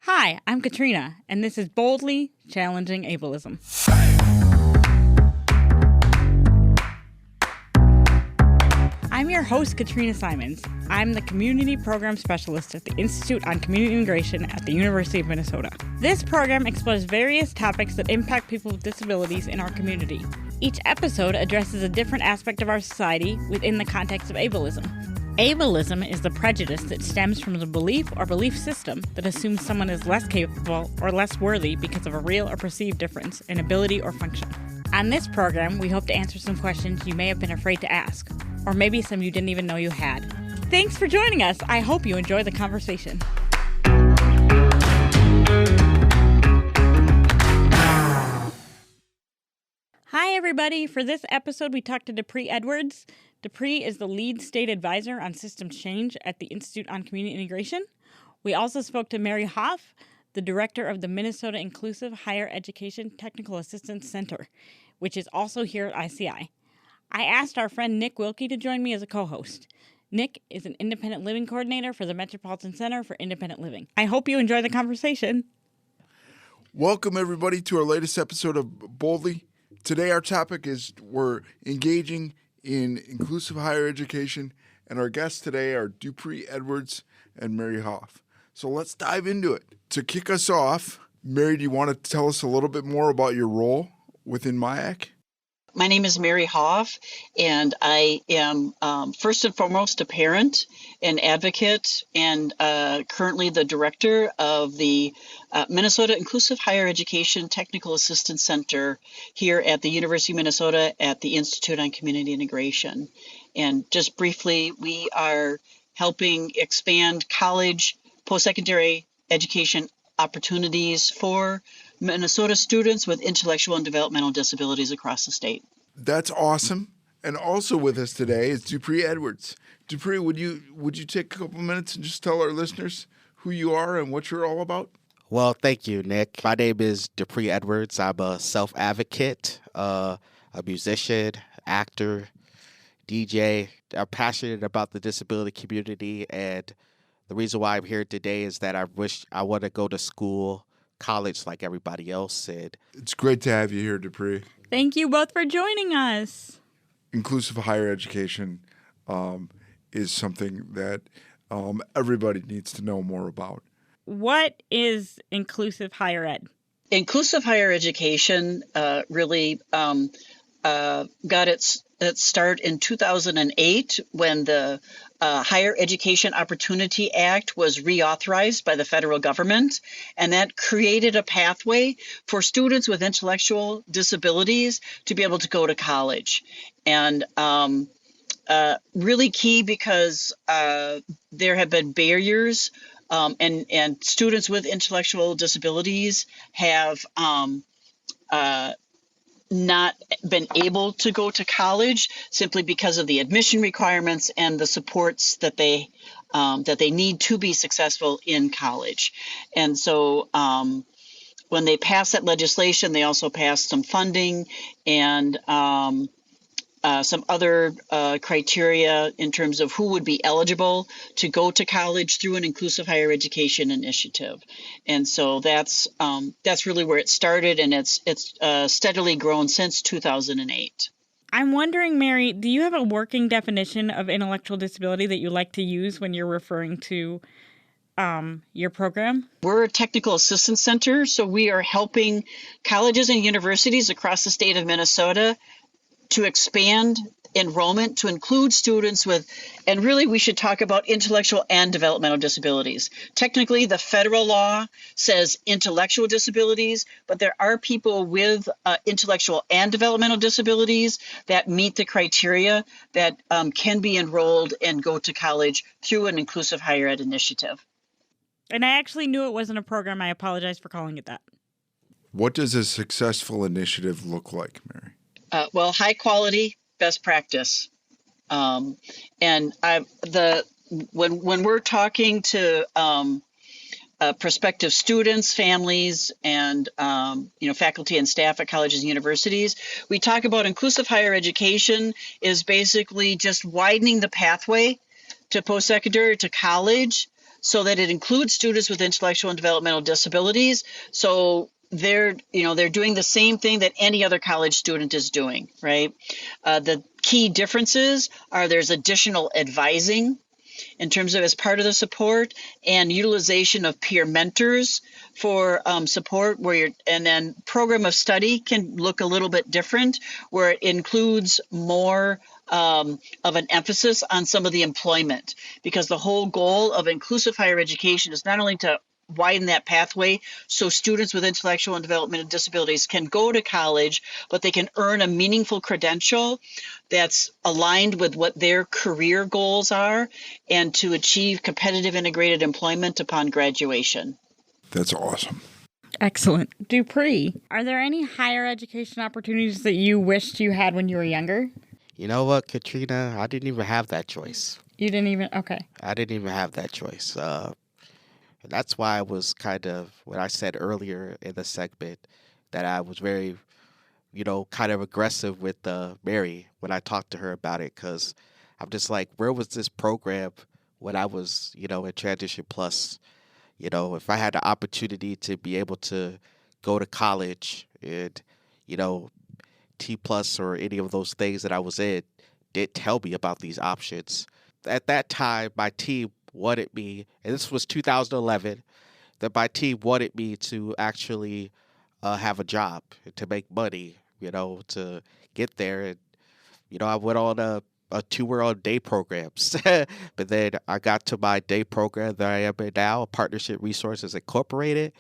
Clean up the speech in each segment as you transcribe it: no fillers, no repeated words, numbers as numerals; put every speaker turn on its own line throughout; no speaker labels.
Hi, I'm Katrina, and this is Boldly Challenging Ableism. I'm your host, Katrina Simons. I'm the Community Program Specialist at the Institute on Community Integration at the University of Minnesota. This program explores various topics that impact people with disabilities in our community. Each episode addresses a different aspect of our society within the context of ableism. Ableism is the prejudice that stems from the belief or belief system that assumes someone is less capable or less worthy because of a real or perceived difference in ability or function. On this program, we hope to answer some questions you may have been afraid to ask, or maybe some you didn't even know you had. Thanks for joining us. I hope you enjoy the conversation. Hi, everybody. For this episode, we talked to Dupree Edwards. Dupree is the lead state advisor on Systems Change at the Institute on Community Integration. We also spoke to Mary Hauff, the director of the Minnesota Inclusive Higher Education Technical Assistance Center, which is also here at ICI. I asked our friend Nick Wilke to join me as a co-host. Nick is an independent living coordinator for the Metropolitan Center for Independent Living. I hope you enjoy the conversation.
Welcome, everybody, to our latest episode of Boldly. Today, our topic is we're engaging in inclusive higher education, and our guests today are Dupree Edwards and Mary Hauff. So let's dive into it. To kick us off, Mary, do you want to tell us a little bit more about your role within MIAC?
My name is Mary Hauff, and I am first and foremost a parent, an advocate, and currently the director of the Minnesota Inclusive Higher Education Technical Assistance Center here at the University of Minnesota at the Institute on Community Integration. And just briefly, we are helping expand college, post-secondary education opportunities for Minnesota students with intellectual and developmental disabilities across the state.
That's awesome. And also with us today is Dupree Edwards. Dupree, would you take a couple minutes and just tell our listeners who you are and what you're all about?
Well, thank you, Nick. My name is Dupree Edwards. I'm a self-advocate, a musician, actor, DJ. I'm passionate about the disability community, and the reason why I'm here today is that I want to go to school, college like everybody else. And
it's great to have you here, Dupree.
Thank you both for joining us.
Inclusive higher education is something that everybody needs to know more about.
What is inclusive higher ed?
Inclusive higher education really got its start in 2008 when the Higher Education Opportunity Act was reauthorized by the federal government, and that created a pathway for students with intellectual disabilities to be able to go to college. And really key because there have been barriers, and students with intellectual disabilities have not been able to go to college simply because of the admission requirements and the supports that they need to be successful in college. And so when they passed that legislation, they also passed some funding and some other criteria in terms of who would be eligible to go to college through an inclusive higher education initiative. And so that's really where it started, and it's steadily grown since 2008.
I'm wondering, Mary, do you have a working definition of intellectual disability that you like to use when you're referring to your program?
We're a technical assistance center, so we are helping colleges and universities across the state of Minnesota to expand enrollment to include students with, and really we should talk about intellectual and developmental disabilities. Technically, the federal law says intellectual disabilities, but there are people with intellectual and developmental disabilities that meet the criteria that can be enrolled and go to college through an inclusive higher ed initiative.
And I actually knew it wasn't a program. I apologize for calling it that.
What does a successful initiative look like, Mary?
Well, high quality, best practice. When we're talking to prospective students, families, and faculty and staff at colleges and universities, we talk about inclusive higher education is basically just widening the pathway to post-secondary, to college, so that it includes students with intellectual and developmental disabilities. So they're doing the same thing that any other college student is doing, right? The key differences are there's additional advising in terms of as part of the support, and utilization of peer mentors for support, and then program of study can look a little bit different, where it includes more of an emphasis on some of the employment, because the whole goal of inclusive higher education is not only to widen that pathway so students with intellectual and developmental disabilities can go to college, but they can earn a meaningful credential that's aligned with what their career goals are, and to achieve competitive integrated employment upon graduation.
That's awesome.
Excellent. Dupree, are there any higher education opportunities that you wished you had when you were younger?
You know what, Katrina? I didn't even have that choice.
You didn't even? Okay.
I didn't even have that choice. And that's why I was kind of, what I said earlier in the segment, that I was very, kind of aggressive with Mary when I talked to her about it, because I'm just like, where was this program when I was, in Transition Plus? If I had the opportunity to be able to go to college and, T Plus or any of those things that I was in did tell me about these options. At that time, my team wanted me, and this was 2011, that my team wanted me to actually have a job, to make money, to get there. And, I went on a tour on day programs. But then I got to my day program that I am in now, Partnership Resources Incorporated.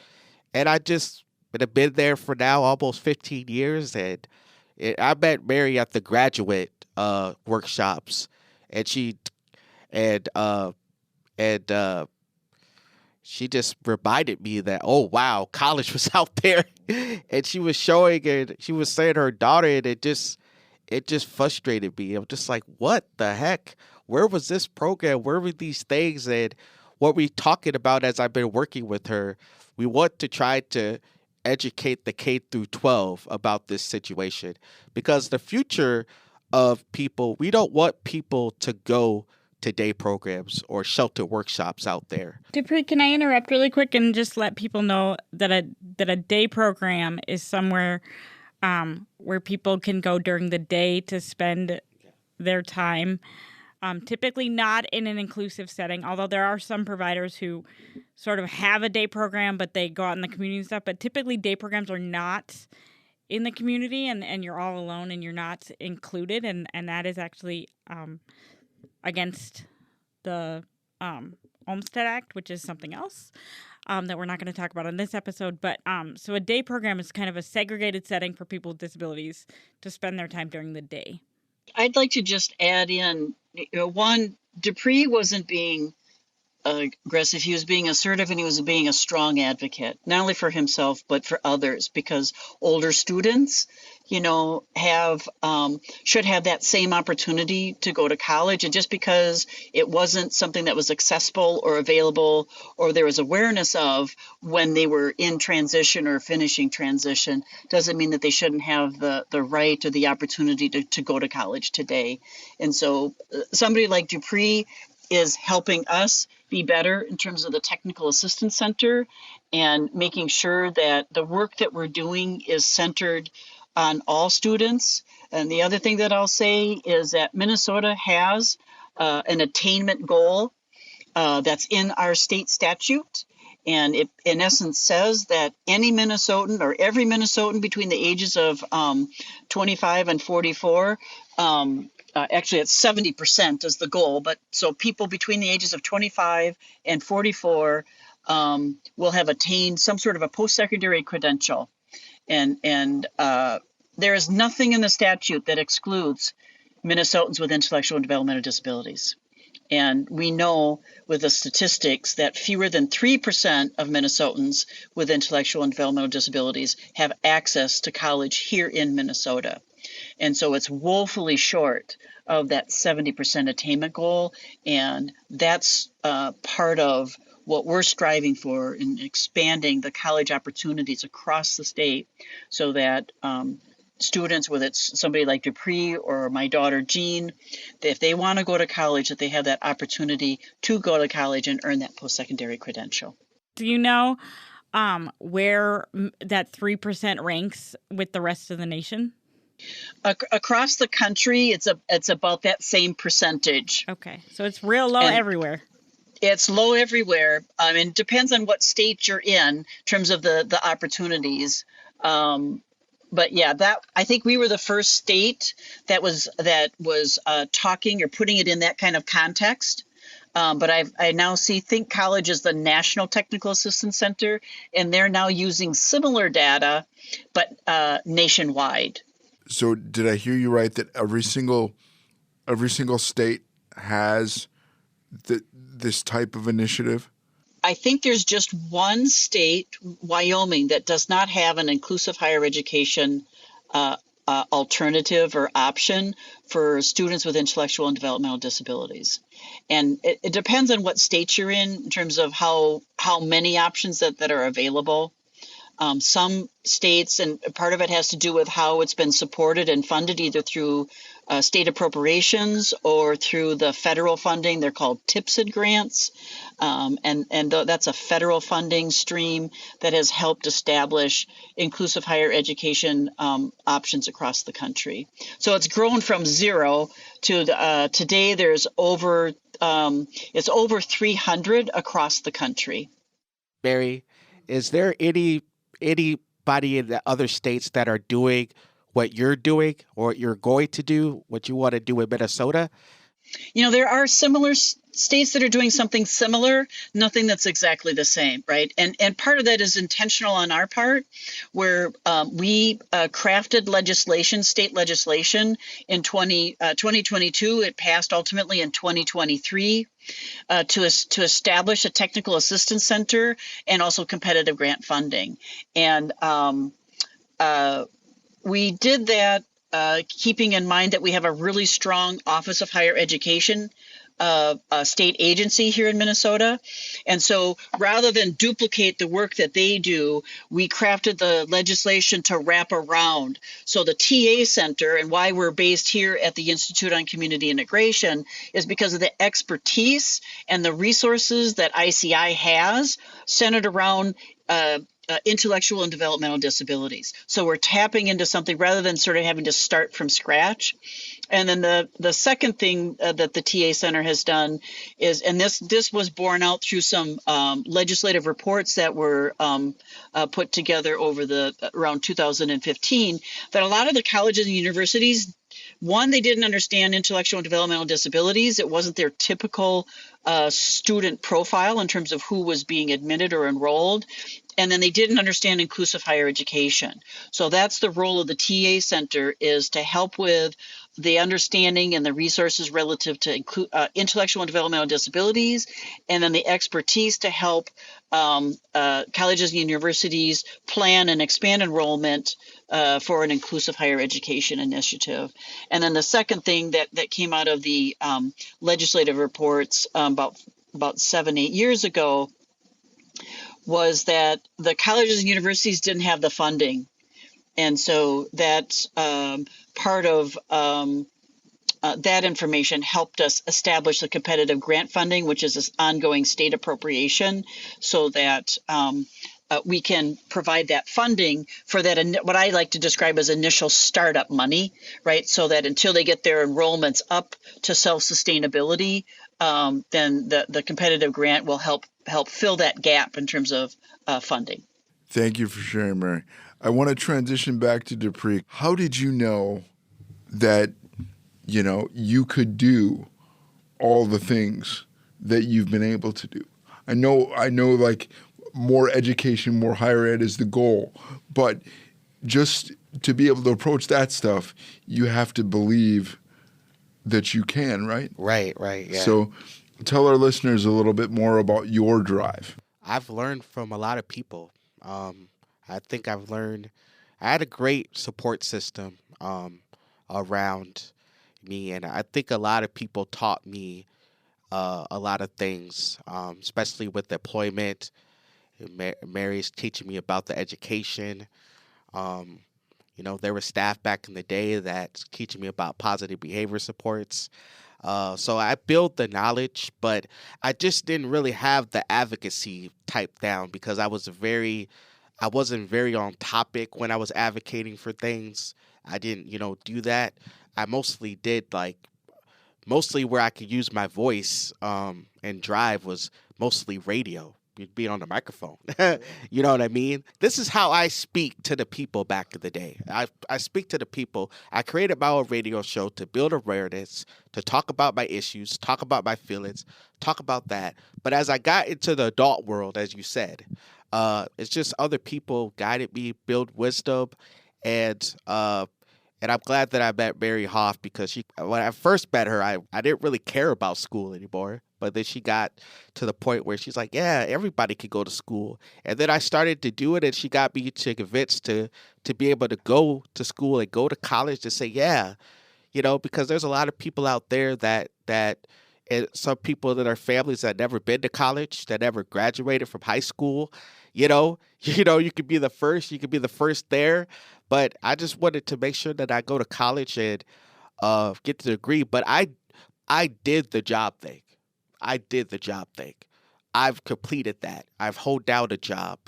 And I just have been there for now almost 15 years. And I met Mary at the graduate workshops, and she just reminded me that, oh wow, college was out there. And she was showing, and she was saying her daughter, and it just frustrated me. I'm just like, what the heck? Where was this program? Where were these things? And what we talking about as I've been working with her, we want to try to educate the K through 12 about this situation, because the future of people, we don't want people to go to day programs or shelter workshops out there.
Dupree, can I interrupt really quick and just let people know that a day program is somewhere where people can go during the day to spend their time. Typically not in an inclusive setting, although there are some providers who sort of have a day program, but they go out in the community and stuff. But typically day programs are not in the community, and you're all alone and you're not included. And that is actually against the Olmstead Act, which is something else that we're not going to talk about in this episode. But so a day program is kind of a segregated setting for people with disabilities to spend their time during the day.
I'd like to just add in, one, Dupree wasn't being aggressive. He was being assertive, and he was being a strong advocate, not only for himself, but for others, because older students, should have that same opportunity to go to college. And just because it wasn't something that was accessible or available, or there was awareness of when they were in transition or finishing transition, doesn't mean that they shouldn't have the right or the opportunity to go to college today. And so somebody like Dupree is helping us be better in terms of the Technical Assistance Center, and making sure that the work that we're doing is centered on all students. And the other thing that I'll say is that Minnesota has an attainment goal that's in our state statute. And it, in essence, says that any Minnesotan, or every Minnesotan between the ages of 25 and 44, actually it's 70% is the goal, but so people between the ages of 25 and 44 will have attained some sort of a post-secondary credential. And there is nothing in the statute that excludes Minnesotans with intellectual and developmental disabilities. And we know with the statistics that fewer than 3% of Minnesotans with intellectual and developmental disabilities have access to college here in Minnesota. And so it's woefully short of that 70% attainment goal. And that's part of what we're striving for in expanding the college opportunities across the state, so that students, whether it's somebody like Dupree or my daughter Jean, that if they want to go to college, that they have that opportunity to go to college and earn that post-secondary credential.
Do you know where that 3% ranks with the rest of the nation?
Across the country, it's about that same percentage.
Okay, so it's real low everywhere.
It's low everywhere. It depends on what state you're in terms of the opportunities. But yeah, that I think we were the first state that was talking or putting it in that kind of context. But I now see Think College is the National Technical Assistance Center, and they're now using similar data, but nationwide.
So did I hear you right that every single state has this type of initiative?
I think there's just one state, Wyoming, that does not have an inclusive higher education alternative or option for students with intellectual and developmental disabilities. And it depends on what state you're in terms of how many options that are available. Some states, and part of it has to do with how it's been supported and funded, either through state appropriations or through the federal funding. They're called TIPSID grants, and that's a federal funding stream that has helped establish inclusive higher education options across the country. So it's grown from zero to today. There's it's over 300 across the country.
Mary, is there anybody in the other states that are doing what you're doing or you're going to do, what you want to do in Minnesota?
There are similar states that are doing something similar, nothing that's exactly the same, right? And part of that is intentional on our part, where we crafted state legislation in 2022. It passed ultimately in 2023 to establish a technical assistance center and also competitive grant funding. And we did that keeping in mind that we have a really strong Office of Higher Education state agency here in Minnesota. And so rather than duplicate the work that they do, we crafted the legislation to wrap around. So the TA Center, and why we're based here at the Institute on Community Integration, is because of the expertise and the resources that ICI has centered around intellectual and developmental disabilities. So we're tapping into something rather than sort of having to start from scratch. And then the second thing that the TA Center has done is, and this was borne out through some legislative reports that were put together over around 2015, that a lot of the colleges and universities, one, they didn't understand intellectual and developmental disabilities. It wasn't their typical student profile in terms of who was being admitted or enrolled. And then they didn't understand inclusive higher education. So that's the role of the TA Center, is to help with the understanding and the resources relative to intellectual and developmental disabilities, and then the expertise to help colleges and universities plan and expand enrollment for an inclusive higher education initiative. And then the second thing that came out of the legislative reports about 7-8 years ago was that the colleges and universities didn't have the funding. And so that's part of that information helped us establish the competitive grant funding, which is this ongoing state appropriation, so that we can provide that funding for that, what I like to describe as initial startup money, right? So that until they get their enrollments up to self-sustainability, then the competitive grant will help fill that gap in terms of funding.
Thank you for sharing, Mary. I want to transition back to Dupree. How did you know that, you could do all the things that you've been able to do? I know like more education, more higher ed is the goal, but just to be able to approach that stuff, you have to believe that you can, right? Right,
yeah.
So tell our listeners a little bit more about your drive.
I've learned from a lot of people. I think I had a great support system around me, and I think a lot of people taught me a lot of things, especially with deployment. Mary's teaching me about the education. There were staff back in the day that teaching me about positive behavior supports. So I built the knowledge, but I just didn't really have the advocacy type down because I wasn't very on topic when I was advocating for things. I didn't, do that. I mostly where I could use my voice and drive was mostly radio. You'd be on the microphone. You know what I mean? This is how I speak to the people back in the day. I speak to the people. I created my own radio show to build awareness, to talk about my issues, talk about my feelings, talk about that. But as I got into the adult world, as you said, it's just other people guided me, build wisdom, and I'm glad that I met Mary Hauff because when I first met her, I didn't really care about school anymore. But then she got to the point where she's like, yeah, everybody could go to school. And then I started to do it, and she got me to convinced to be able to go to school and go to college to say, yeah, because there's a lot of people out there that and some people that are families that never been to college, that never graduated from high school. You could be the first there. But I just wanted to make sure that I go to college and get the degree. But I did the job thing. I've completed that. I've held down a job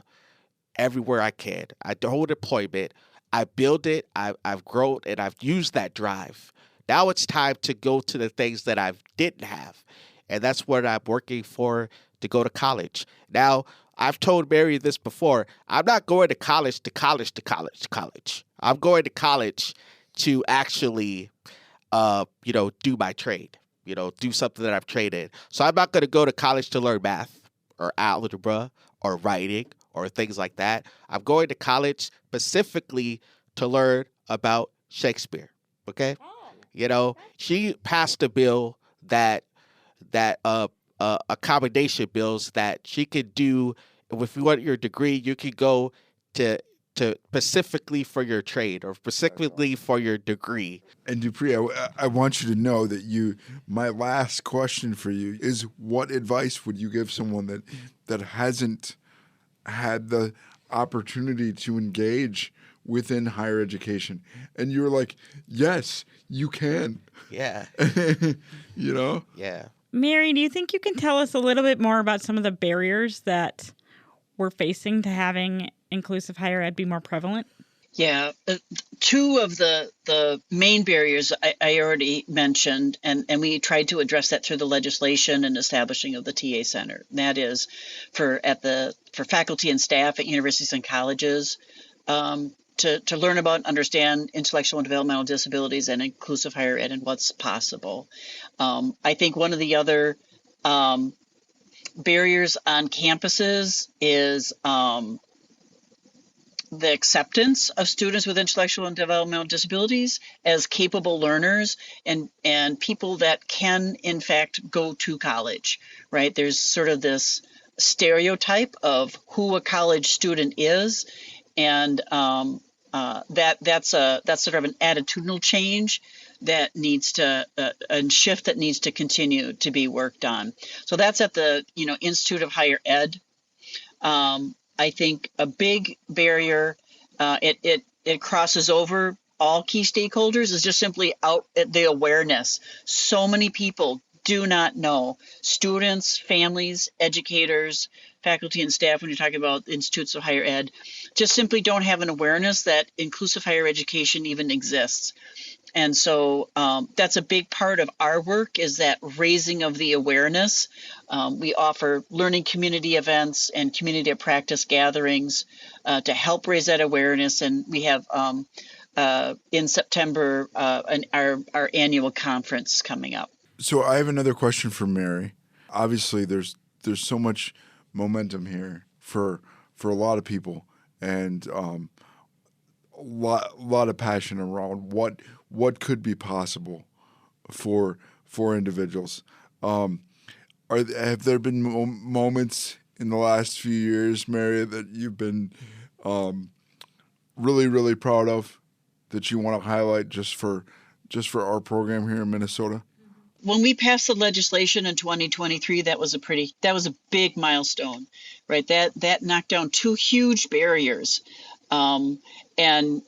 everywhere I can. I hold employment. I build it. I've grown, and I've used that drive. Now it's time to go to the things that I didn't have. And that's what I'm working for, to go to college. Now, I've told Mary this before. I'm not going to college to college to college to college. I'm going to college to actually, do my trade, do something that I've trained in. So I'm not going to go to college to learn math or algebra or writing or things like that. I'm going to college specifically to learn about Shakespeare. Okay? She passed a bill that accommodation bills that she could do. If you want your degree, you could go to specifically for your trade or specifically for your degree.
And Dupree, I want you to know that my last question for you is, what advice would you give someone that hasn't had the opportunity to engage within higher education? And you're like, yes, you can.
Yeah. Yeah.
Mary, do you think you can tell us a little bit more about some of the barriers that we're facing to having inclusive higher ed be more prevalent?
Yeah, two of the main barriers I already mentioned, and we tried to address that through the legislation and establishing of the TA Center. And that is for faculty and staff at universities and colleges to learn about and understand intellectual and developmental disabilities and inclusive higher ed and what's possible. I think one of the other barriers on campuses is the acceptance of students with intellectual and developmental disabilities as capable learners and people that can, in fact, go to college, right? There's sort of this stereotype of who a college student is, and that's sort of an attitudinal change that needs to and shift that needs to continue to be worked on. So that's at the Institute of Higher Ed. I think a big barrier, it crosses over all key stakeholders, is just simply the awareness. So many people do not know. Students, families, educators, faculty and staff, when you're talking about institutes of higher ed, just simply don't have an awareness that inclusive higher education even exists. And so that's a big part of our work, is that raising of the awareness. We offer learning community events and community of practice gatherings to help raise that awareness. And we have in September our annual conference coming up.
So I have another question for Mary. Obviously, there's so much momentum here for a lot of people, and a lot of passion around what could be possible for individuals. Have there been moments in the last few years, Mary, that you've been really, really proud of, that you want to highlight just for our program here in Minnesota?
When we passed the legislation in 2023, that was a big milestone, right? That knocked down two huge barriers And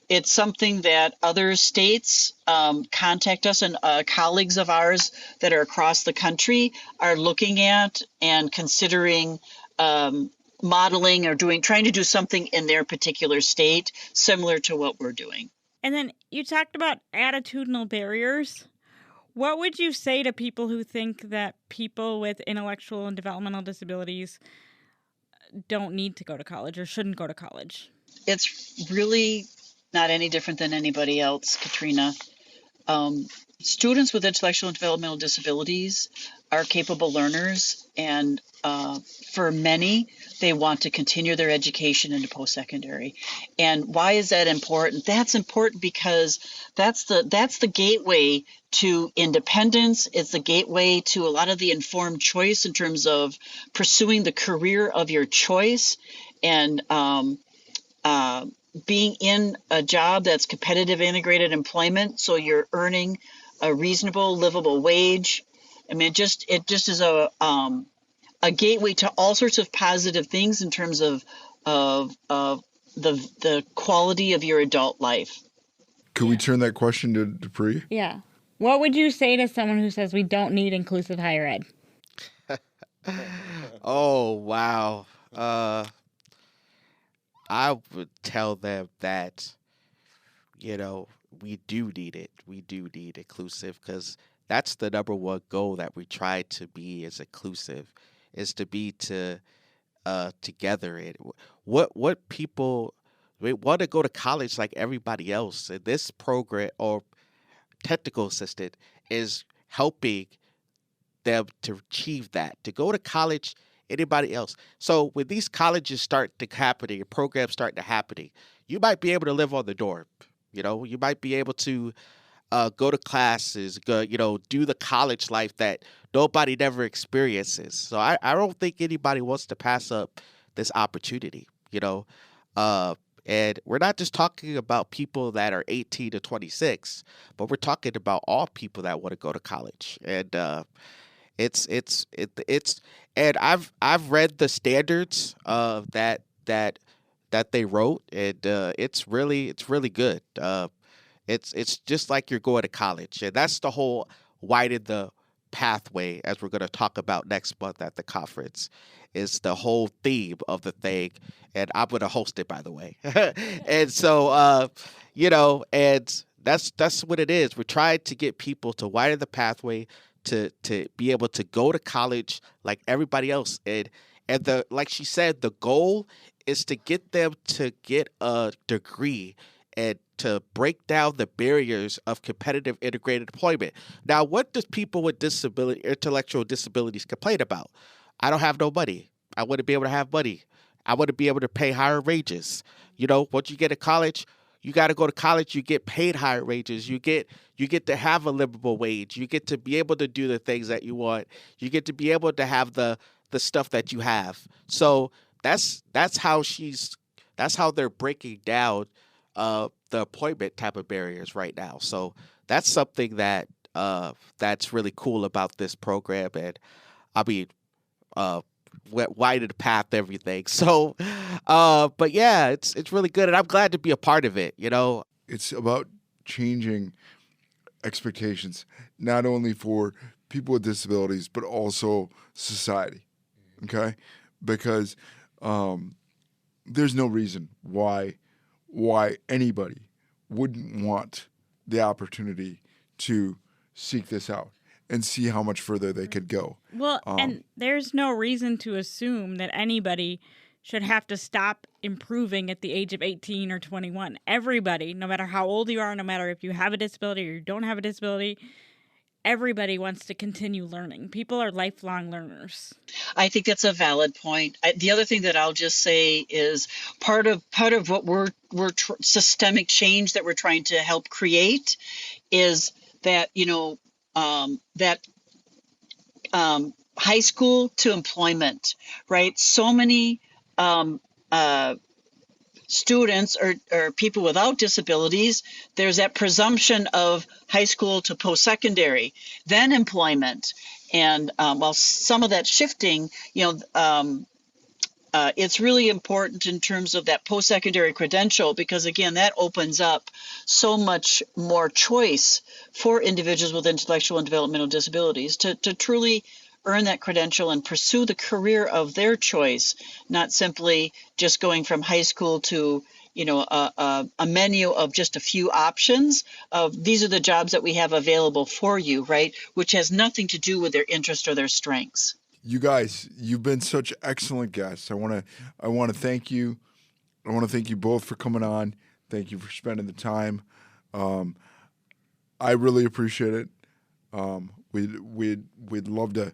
it's something that other states contact us, and colleagues of ours that are across the country are looking at and considering modeling or trying to do something in their particular state similar to what we're doing.
And then you talked about attitudinal barriers. What would you say to people who think that people with intellectual and developmental disabilities don't need to go to college or shouldn't go to college?
It's really not any different than anybody else, Katrina. Students with intellectual and developmental disabilities are capable learners, and for many, they want to continue their education into post-secondary. And why is that important? That's important because that's the gateway to independence. It's the gateway to a lot of the informed choice in terms of pursuing the career of your choice, and being in a job that's competitive integrated employment, so you're earning a reasonable, livable wage. I mean, it just is a gateway to all sorts of positive things in terms of the quality of your adult life.
Could we turn that question to Dupree?
Yeah. What would you say to someone who says we don't need inclusive higher ed?
Oh, wow. I would tell them that, we do need it. We do need inclusive, because that's the number one goal that we try to be is inclusive, is to be together. What people want to go to college like everybody else, and this program or technical assistant is helping them to achieve that, to go to college. Anybody else. So when these colleges start to happening, programs start to happening, you might be able to live on the dorm. You might be able to go to classes, do the college life that nobody never experiences. So I don't think anybody wants to pass up this opportunity, and we're not just talking about people that are 18 to 26, but we're talking about all people that want to go to college. And it's and I've read the standards that they wrote, and it's really good. It's just like you're going to college, and that's the whole widen the pathway, as we're going to talk about next month at the conference, is the whole theme of the thing, and I'm going to host it, by the way. And so and that's what it is. We're trying to get people to widen the pathway to be able to go to college like everybody else. And like she said, the goal is to get them to get a degree and to break down the barriers of competitive integrated employment. Now, what does people with intellectual disabilities complain about? I don't have no money. I want to be able to have money. I want to be able to pay higher wages. Once you get to college, you got to go to college. You get paid higher wages. You get to have a livable wage. You get to be able to do the things that you want. You get to be able to have the stuff that you have. So that's how they're breaking down the employment type of barriers right now. So that's something that that's really cool about this program. And I mean, widen the path, everything. So, but yeah, it's really good, and I'm glad to be a part of it.
It's about changing expectations, not only for people with disabilities, but also society. Okay, because there's no reason why anybody wouldn't want the opportunity to seek this out and see how much further they could go.
Well, and there's no reason to assume that anybody should have to stop improving at the age of 18 or 21. Everybody, no matter how old you are, no matter if you have a disability or you don't have a disability, everybody wants to continue learning. People are lifelong learners.
I think that's a valid point. The other thing that I'll just say is part of what we're systemic change that we're trying to help create is that high school to employment, right? So many students or people without disabilities, there's that presumption of high school to post-secondary, then employment. And while some of that's shifting, it's really important in terms of that post-secondary credential, because again, that opens up so much more choice for individuals with intellectual and developmental disabilities to truly earn that credential and pursue the career of their choice, not simply just going from high school to a menu of just a few options of these are the jobs that we have available for you, right? Which has nothing to do with their interest or their strengths.
You guys, you've been such excellent guests. I want to thank you. I want to thank you both for coming on. Thank you for spending the time. I really appreciate it. We'd love to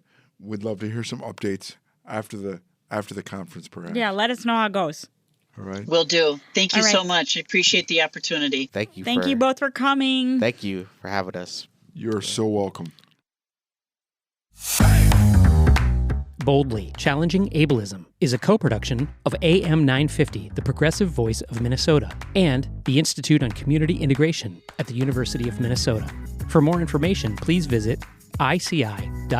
hear some updates after the conference, perhaps.
Yeah, let us know how it goes.
All right.
Will do. Thank you
All right.
so much. I appreciate the opportunity.
Thank you.
Thank you both for coming.
Thank you for having us.
You're so welcome.
Boldly Challenging Ableism is a co-production of AM 950, the progressive voice of Minnesota, and the Institute on Community Integration at the University of Minnesota. For more information, please visit ici.umn.edu.